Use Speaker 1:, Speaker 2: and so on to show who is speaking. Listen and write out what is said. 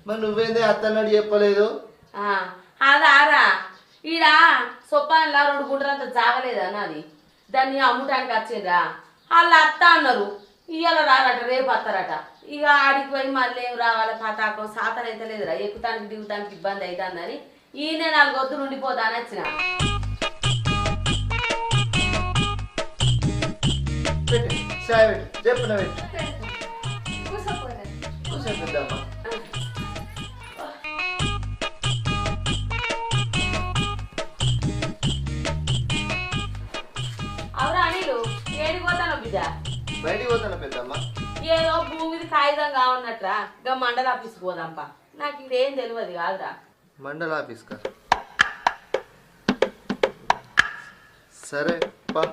Speaker 1: మరి నువ్వేందే అత్తన్నాడు చెప్పలేదు?
Speaker 2: అదారా ఈడ సొప్పాన్లా 2 గుంటలంతా జాగలేదా నాది, దాన్ని అమ్ముటానికి వచ్చిండ్రా. వాళ్ళు అత్త అన్నారు, ఇవాళ రారట, రేపు వస్తారట. ఇక ఆడికి పోయి మళ్ళీ ఏం రావాలి, పతాకం సాతన అయితే లేదురా, ఎక్కుతానికి దిగుతానికి ఇబ్బంది అవుతుందని ఈయన 4 వద్దులు ఉండిపోతా అని వచ్చిన.
Speaker 1: చాయ్ పెట్టు, చెప్పిన పెట్టు. కూర్చోపెద్దమ్మా.
Speaker 2: అవురా అనిలు, ఏడికి పోతాను బిడ్డ?
Speaker 1: బయటికి పోతాను పెద్దమ్మ.
Speaker 2: ఏదో భూమి మీద కాగితం కావన్నట్రా, ఇంకా మండల ఆఫీస్కి పోదాంపా. నాకు ఇదేం తెలియదు కాదురా.
Speaker 1: మండల ఆఫీస్ కా? సరే పా.